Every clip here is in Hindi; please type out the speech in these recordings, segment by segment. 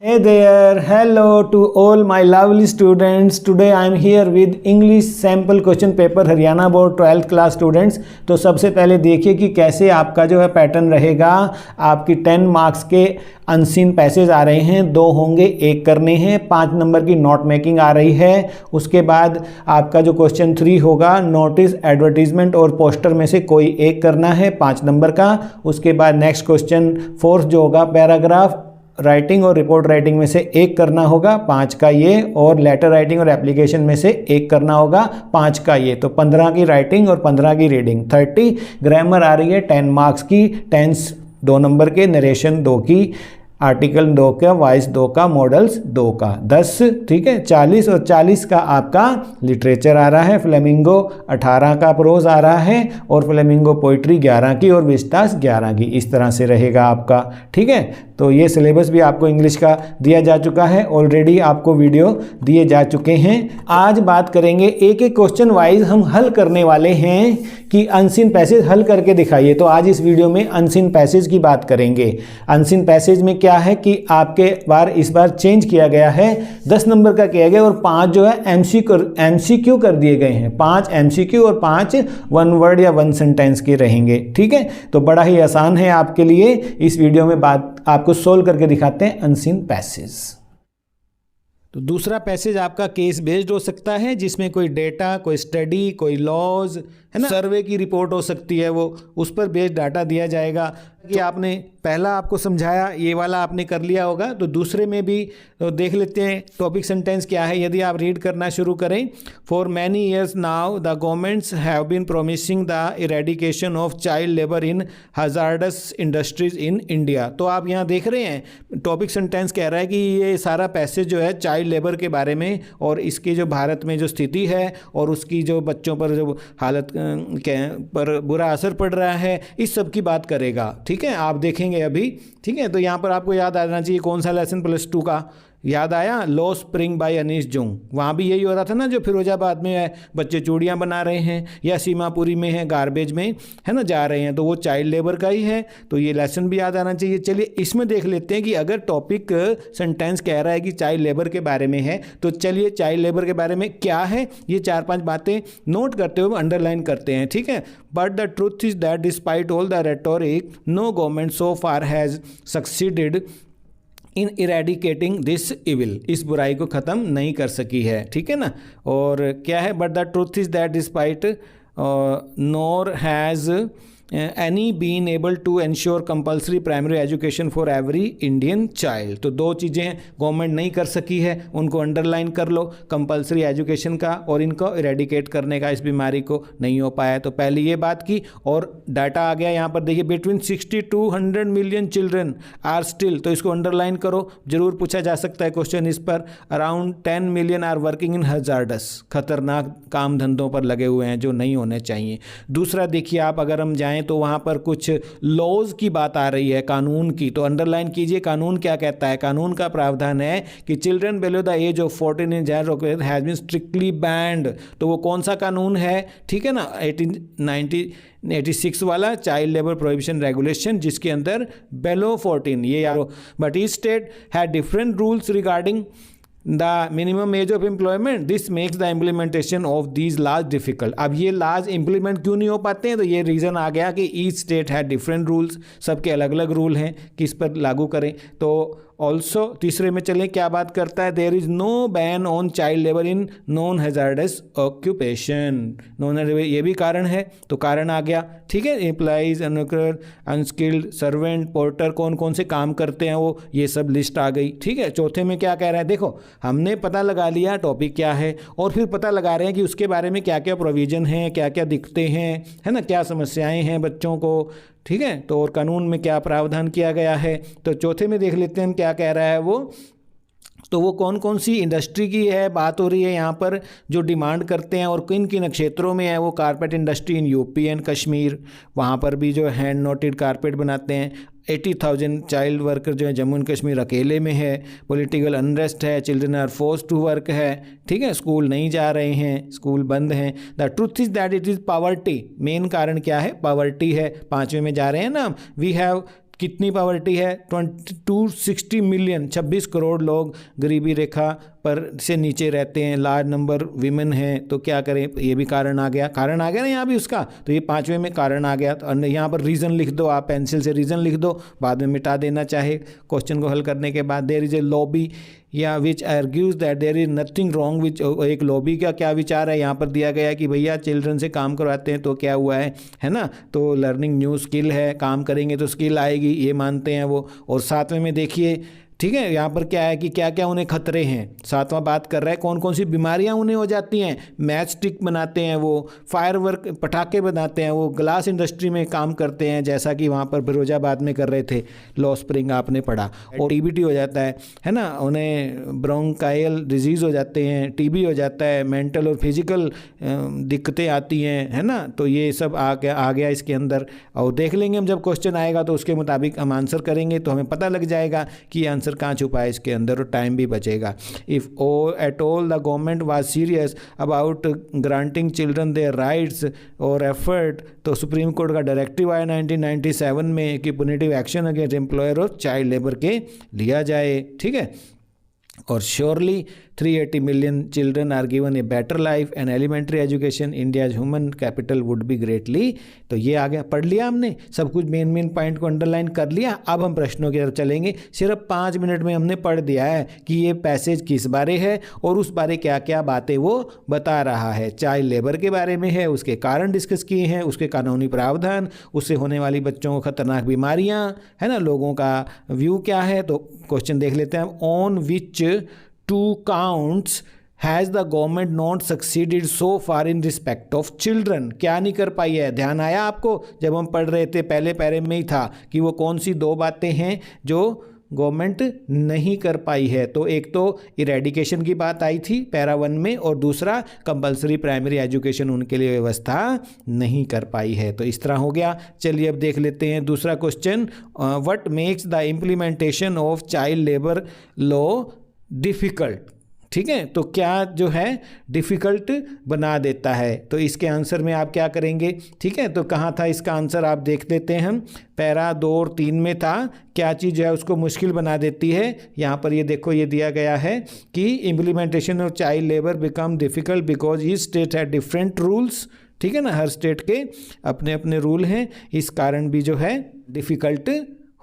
Hey there, hello to all my lovely students. Today I am here with English sample question paper Haryana board 12th class students. तो सबसे पहले देखिए कि कैसे आपका जो है पैटर्न रहेगा। आपकी 10 मार्क्स के अनसीन पैसेज आ रहे हैं, 2 होंगे, 1 करने हैं। 5 नंबर की नोट मेकिंग आ रही है। उसके बाद आपका जो क्वेश्चन 3 होगा, नोटिस, एडवर्टीजमेंट और पोस्टर में से कोई एक करना है 5 नंबर का। उसके बाद नेक्स्ट क्वेश्चन 4 जो होगा, पैराग्राफ राइटिंग और रिपोर्ट राइटिंग में से एक करना होगा 5 का ये, और लेटर राइटिंग और एप्लीकेशन में से एक करना होगा 5 का ये। तो 15 की राइटिंग और 15 की रीडिंग। 30 ग्रामर आ रही है 10 मार्क्स की, टेंस 2 नंबर के, नरेशन 2 की, आर्टिकल 2 का, वॉइस 2 का, मॉडल्स 2 का, 10। ठीक है, 40 और 40 का आपका लिटरेचर आ रहा है। फ्लेमिंगो 18 का प्रोज आ रहा है, और फ्लेमिंगो पोइट्री 11 की, और विस्तास 11 की। इस तरह से रहेगा आपका। ठीक है, तो ये सिलेबस भी आपको इंग्लिश का दिया जा चुका है, ऑलरेडी आपको वीडियो दिए जा चुके हैं। आज बात करेंगे एक एक क्वेश्चन वाइज हम हल करने वाले हैं कि अनसीन पैसेज हल करके दिखाइए। तो आज इस वीडियो में अनसीन पैसेज की बात करेंगे। अनसीन पैसेज में क्या है कि आपके इस बार चेंज किया गया है, 10 नंबर का किया गया, और 5 जो है एमसीक्यू कर दिए गए हैं। 5 एमसीक्यू और 5 1 वर्ड या 1 सेंटेंस के रहेंगे। ठीक है, तो बड़ा ही आसान है आपके लिए। इस वीडियो में बात आपको सोल्व करके दिखाते हैं अनसीन पैसेज। तो दूसरा पैसेज आपका केस बेस्ड हो सकता है, जिसमें कोई डेटा, कोई स्टडी, कोई लॉज, है ना, सर्वे की रिपोर्ट हो सकती है, वो उस पर बेस्ड डाटा दिया जाएगा। कि आपने पहला आपको समझाया, ये वाला आपने कर लिया होगा, तो दूसरे में भी तो देख लेते हैं टॉपिक सेंटेंस क्या है। यदि आप रीड करना शुरू करें, for many years now the governments have been promising the eradication of child labour in hazardous industries in India. तो आप यहाँ देख रहे हैं टॉपिक सेंटेंस कह रहा है कि ये सारा पैसेज जो है चाइल्ड लेबर के बारे में, और इसकी जो भारत में जो स्थिति है, और उसकी जो बच्चों पर जो हालत पर बुरा असर पड़ रहा है, इस सब की बात करेगा। ठीक है, आप देखेंगे अभी। ठीक है, तो यहाँ पर आपको याद आना चाहिए कौन सा लेसन +2 का याद आया, लो स्प्रिंग बाय अनीश जोंग। वहाँ भी यही हो रहा था ना, जो फिरोजाबाद में है, बच्चे चूड़ियाँ बना रहे हैं, या सीमापुरी में है, गार्बेज में है ना जा रहे हैं, तो वो चाइल्ड लेबर का ही है। तो ये लेसन भी याद आना चाहिए। चलिए इसमें देख लेते हैं कि अगर टॉपिक सेंटेंस कह रहा है कि चाइल्ड लेबर के बारे में है, तो चलिए चाइल्ड लेबर के बारे में क्या है, ये 4-5 बातें नोट करते हुए अंडरलाइन करते हैं। ठीक है, but the truth is that despite all the rhetoric no government so far has succeeded in eradicating this evil. इस बुराई को ख़त्म नहीं कर सकी है। ठीक है ना, और क्या है, but the truth is that despite nor has any been able to ensure compulsory primary education for every Indian child. तो 2 चीज़ें गवर्नमेंट नहीं कर सकी है, उनको अंडरलाइन कर लो, कंपल्सरी एजुकेशन का और इनको इरेडिकेट करने का, इस बीमारी को नहीं हो पाया। तो पहले ये बात की, और डाटा आ गया यहाँ पर देखिए, between 60 to 100 million children are still, तो इसको अंडरलाइन करो, जरूर पूछा जा सकता है क्वेश्चन इस पर। Around 10 million are working in hazardous, खतरनाक काम धंधों पर लगे हुए हैं जो नहीं होने चाहिए। दूसरा देखिए आप, अगर हम जाएं तो वहाँ पर कुछ लॉज की बात आ रही है, कानून की, तो अंडरलाइन कीजिए कानून क्या कहता है। कानून का प्रावधान है कि children below the age of 14 in has been strictly banned. तो वो कौन सा कानून है, ठीक है ना, 1886 वाला चाइल्ड लेबर प्रोहिबिशन रेगुलेशन, जिसके अंदर बेलो 14 ये यारो। But each state had different rules regarding the minimum age of employment, this makes the implementation of these laws difficult. अब ये लॉज इम्प्लीमेंट क्यों नहीं हो पाते हैं, तो ये रीज़न आ गया कि ईच स्टेट है डिफरेंट रूल्स, सबके अलग अलग रूल हैं किस पर लागू करें। तो ऑल्सो तीसरे में चलें, क्या बात करता है, there is no ban on child labour in non hazardous occupation. Non, ये भी कारण है, तो कारण आ गया। ठीक है, एम्प्लॉइज, अनस्किल्ड, सर्वेंट, पोर्टर, कौन कौन से काम करते हैं वो, ये सब लिस्ट आ गई। ठीक है, चौथे में क्या कह रहा है, देखो हमने पता लगा लिया टॉपिक क्या है, और फिर पता लगा रहे हैं कि उसके बारे में क्या क्या प्रोविज़न हैं, क्या क्या दिखते हैं, है ना, क्या समस्याएं हैं बच्चों को। ठीक है, तो और कानून में क्या प्रावधान किया गया है। तो चौथे में देख लेते हैं हम क्या कह रहा है वो। तो वो कौन कौन सी इंडस्ट्री की है बात हो रही है यहाँ पर, जो डिमांड करते हैं, और किन किन क्षेत्रों में है वो। Carpet industry in UP and Kashmir, वहाँ पर भी जो हैंड नोटेड कारपेट बनाते हैं। 80,000 चाइल्ड वर्कर जो है जम्मू एंड कश्मीर अकेले में है। पॉलिटिकल अनरेस्ट है, children are force to work है। ठीक है, स्कूल नहीं जा रहे हैं, स्कूल बंद हैं। The truth is that it is poverty, main कारण क्या है, पावर्टी है। 5वें में जा रहे हैं ना, वी हैव कितनी पॉवर्टी है? 260 मिलियन, 26 करोड़ लोग गरीबी रेखा पर से नीचे रहते हैं। लार्ज नंबर विमेन हैं। तो क्या करें, ये भी कारण आ गया ना यहाँ भी उसका, तो ये 5वें में कारण आ गया। तो यहाँ पर रीज़न लिख दो, आप पेंसिल से रीज़न लिख दो, बाद में मिटा देना चाहे क्वेश्चन को हल करने के बाद। देयर इज़ ए लॉबी या which argues that there is nothing wrong which, एक लॉबी का क्या विचार है यहाँ पर दिया गया है कि भैया चिल्ड्रन से काम करवाते हैं तो क्या हुआ है ना, तो लर्निंग न्यू स्किल है, काम करेंगे तो स्किल आएगी, ये मानते हैं वो। और 7वें में देखिए, ठीक है, यहाँ पर क्या है कि क्या क्या उन्हें खतरे हैं। 7वां बात कर रहा है कौन कौन सी बीमारियां उन्हें हो जाती हैं। मैच स्टिक बनाते हैं वो, फायरवर्क पटाखे बनाते हैं वो, ग्लास इंडस्ट्री में काम करते हैं, जैसा कि वहाँ पर फिरोजाबाद में कर रहे थे, लॉ स्प्रिंग आपने पढ़ा। और टीबी हो जाता है ना, उन्हें ब्रोंकाइल डिजीज़ हो जाते हैं, टीबी हो जाता है, मेंटल और फिजिकल दिक्कतें आती हैं, है ना। तो ये सब आ गया इसके अंदर। और देख लेंगे हम जब क्वेश्चन आएगा तो उसके मुताबिक हम आंसर करेंगे, तो हमें पता लग जाएगा कि आंसर कहाँ छुपा है इसके अंदर, और टाइम भी बचेगा। If at all the government was serious about granting children their rights और एफर्ट, तो सुप्रीम कोर्ट का डायरेक्टिव आया 1997 में कि पुनिटिव एक्शन अगेंस्ट एम्प्लॉयर और चाइल्ड लेबर के लिया जाए, ठीक है। और surely 380 million children are given a better life and elementary education, India's human capital would be greatly. तो ये आ गया, पढ़ लिया हमने सब कुछ, मेन पॉइंट को अंडरलाइन कर लिया। अब हम प्रश्नों की तरफ चलेंगे। सिर्फ 5 मिनट में हमने पढ़ दिया है कि ये पैसेज किस बारे है और उस बारे क्या क्या बातें वो बता रहा है। चाइल्ड लेबर के बारे में है, उसके कारण डिस्कस किए हैं, उसके कानूनी प्रावधान, उससे होने वाली बच्चों को खतरनाक बीमारियां, है ना, लोगों का व्यू क्या है। तो क्वेश्चन देख लेते हैं। On which 2 counts has the government not succeeded so far in respect of children? क्या नहीं कर पाई है? ध्यान आया आपको जब हम पढ़ रहे थे, पहले पैरे में ही था कि वो कौन सी 2 बातें हैं जो गवर्नमेंट नहीं कर पाई है। तो एक तो इरेडिकेशन की बात आई थी पैरा 1 में, और दूसरा कंपलसरी प्राइमरी एजुकेशन उनके लिए व्यवस्था नहीं कर पाई है। तो इस तरह हो गया। चलिए अब देख लेते हैं दूसरा question. What makes the implementation of child labour law difficult? ठीक है, तो क्या जो है डिफ़िकल्ट बना देता है। तो इसके आंसर में आप क्या करेंगे, ठीक है। तो कहाँ था इसका आंसर, आप देख लेते हैं हम। पैरा 2 और 3 में था, क्या चीज़ है उसको मुश्किल बना देती है। यहाँ पर ये देखो, ये दिया गया है कि implementation of child labour become difficult because each state है डिफरेंट रूल्स। ठीक है ना, हर स्टेट के अपने अपने रूल हैं, इस कारण भी जो है डिफ़िकल्ट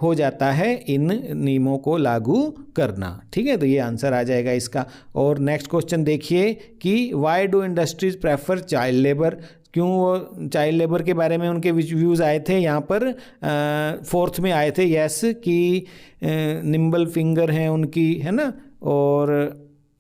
हो जाता है इन नियमों को लागू करना। ठीक है, तो ये आंसर आ जाएगा इसका। और नेक्स्ट क्वेश्चन देखिए कि why do industries prefer child labour? क्यों वो चाइल्ड लेबर के बारे में उनके व्यूज़ आए थे यहाँ पर 4th में आए थे, यस, कि निम्बल फिंगर हैं उनकी, है ना, और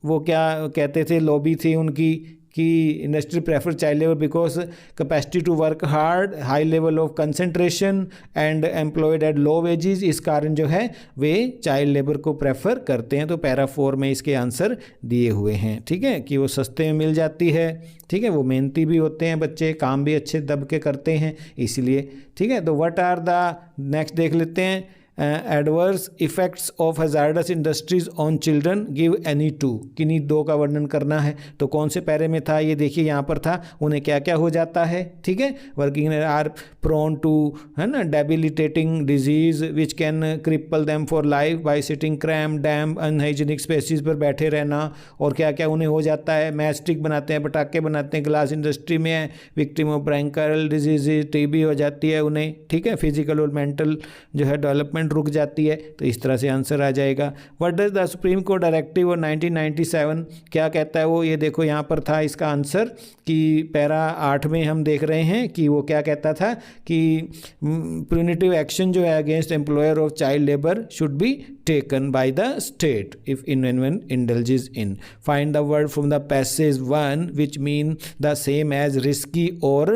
वो क्या कहते थे, लॉबी थी उनकी कि industry prefer child labour because capacity to work hard, high level of concentration and employed at low wages. इस कारण जो है वे चाइल्ड लेबर को प्रेफर करते हैं। तो पैरा 4 में इसके आंसर दिए हुए हैं। ठीक है, कि वो सस्ते में मिल जाती है, ठीक है, वो मेहनती भी होते हैं बच्चे, काम भी अच्छे दब के करते हैं इसलिए। ठीक है, तो व्हाट आर द नेक्स्ट देख लेते हैं। Adverse effects of hazardous industries on children, give any 2। किन्हीं 2 का वर्णन करना है। तो कौन से पैरे में था, ये देखिए यहाँ पर था, उन्हें क्या क्या हो जाता है। ठीक है, वर्किंग आर प्रोन टू, है ना, debilitating disease which can cripple them for life by sitting cramped damp unhygienic spaces पर बैठे रहना। और क्या क्या उन्हें हो जाता है, मैच स्टिक बनाते हैं, पटाखे बनाते हैं, ग्लास इंडस्ट्री में है, victim of bronchial disease, TB हो जाती है उन्हें। ठीक है, फिजिकल और मेंटल जो है डेवलपमेंट रुक जाती है। तो इस तरह से आंसर आ जाएगा। What does the supreme court directive और 1997 क्या कहता है वो, ये देखो यहाँ पर था इसका आंसर कि पैरा 8 में हम देख रहे हैं कि वो क्या कहता था कि प्यूनिटिव एक्शन जो है against employer of child labour should be taken by the state if anyone indulges in. Find the word from the passage 1 which mean the same as risky और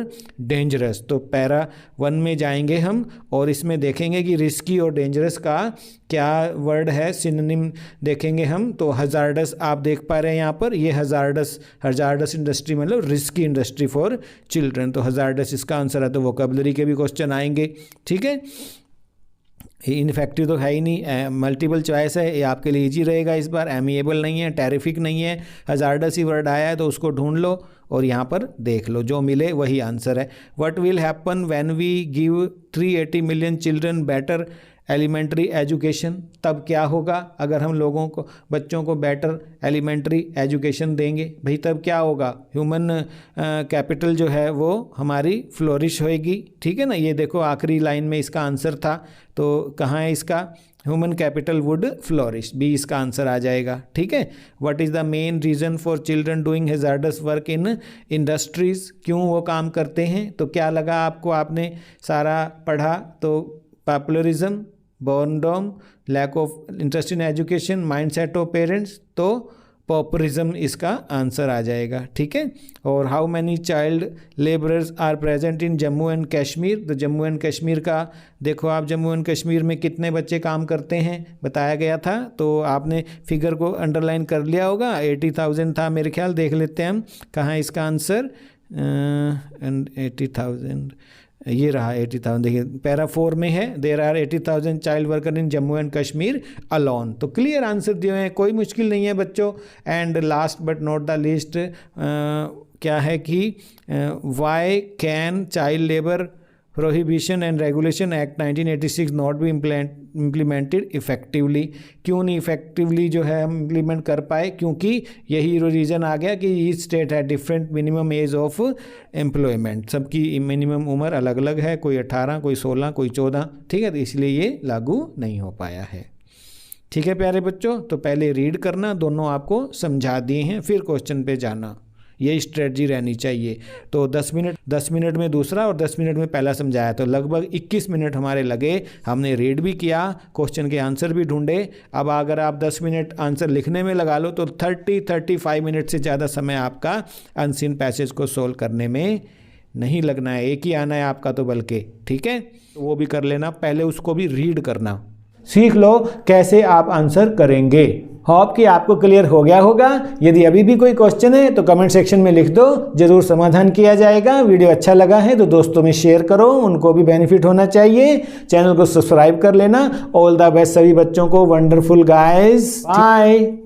dangerous. तो पैरा 1 में जाएंगे हम और इसमें देखेंगे कि रिस्की और डेंजरस का क्या वर्ड है, सिनोनिम देखेंगे हम। तो हजार्डस आप देख पा रहे हैं यहाँ पर, ये हजार्डस इंडस्ट्री मतलब रिस्की इंडस्ट्री फॉर चिल्ड्रन। तो हजार्डस इसका आंसर है। तो वोकैबुलरी के भी क्वेश्चन आएंगे। ठीक है, इनफेक्टिव तो है ही नहीं, मल्टीपल चॉइस है, ये आपके लिए इजी रहेगा इस बार। एमिएबल नहीं है, टेरिफिक नहीं है, हजार्डस ही वर्ड आया है तो उसको ढूंढ लो और यहाँ पर देख लो, जो मिले वही आंसर है। What will happen when we give 380 million children better elementary education, तब क्या होगा अगर हम लोगों को बच्चों को बेटर एलिमेंट्री एजुकेशन देंगे भाई, तब क्या होगा, ह्यूमन कैपिटल जो है वो हमारी फ्लोरिश होएगी। ठीक है ना, ये देखो आखिरी लाइन में इसका आंसर था, तो कहाँ है इसका, human capital would flourish, B इसका आंसर आ जाएगा। ठीक है, what is the main reason for children doing hazardous work in industries, क्यों वो काम करते हैं, तो क्या लगा आपको, आपने सारा पढ़ा, तो populism, boredom, lack of interest in education, mindset of parents, तो पॉपुलरिज्म इसका आंसर आ जाएगा। ठीक है, और how many child labourers are present in Jammu and Kashmir, तो जम्मू एंड कश्मीर का देखो आप, जम्मू एंड कश्मीर में कितने बच्चे काम करते हैं बताया गया था, तो आपने फिगर को अंडरलाइन कर लिया होगा, 80,000 था मेरे ख्याल, देख लेते हैं हम कहाँ है इसका आंसर, 80,000 ये रहा 80,000, देखिए पैरा 4 में है, there are 80,000 child worker in Jammu and Kashmir alone, तो क्लियर आंसर दिए हैं, कोई मुश्किल नहीं है बच्चों। And last but not the least क्या है कि why can child labour prohibition and regulation act 1986 not be implemented effectively, क्यों नहीं इफेक्टिवली जो है हम इम्प्लीमेंट कर पाए, क्योंकि यही रीज़न आ गया कि ईच स्टेट है different minimum age of employment, सबकी मिनिमम उम्र अलग अलग है, कोई 18, कोई 16, कोई 14। ठीक है, तो इसलिए ये लागू नहीं हो पाया है। ठीक है प्यारे बच्चों, तो पहले रीड करना, दोनों आपको समझा दिए हैं, फिर क्वेश्चन पे जाना, ये स्ट्रेटजी रहनी चाहिए। तो 10 मिनट में दूसरा और 10 मिनट में पहला समझाया, तो लगभग 21 मिनट हमारे लगे, हमने रीड भी किया, क्वेश्चन के आंसर भी ढूंढे। अब अगर आप 10 मिनट आंसर लिखने में लगा लो तो 30-35 मिनट से ज़्यादा समय आपका अनसीन पैसेज को सोल्व करने में नहीं लगना है, एक ही आना है आपका तो बल्कि। ठीक है, तो वो भी कर लेना, पहले उसको भी रीड करना सीख लो कैसे आप आंसर करेंगे। होप कि आपको क्लियर हो गया होगा। यदि अभी भी कोई क्वेश्चन है तो कमेंट सेक्शन में लिख दो, जरूर समाधान किया जाएगा। वीडियो अच्छा लगा है तो दोस्तों में शेयर करो, उनको भी बेनिफिट होना चाहिए। चैनल को सब्सक्राइब कर लेना। ऑल द बेस्ट सभी बच्चों को। Wonderful guys, bye.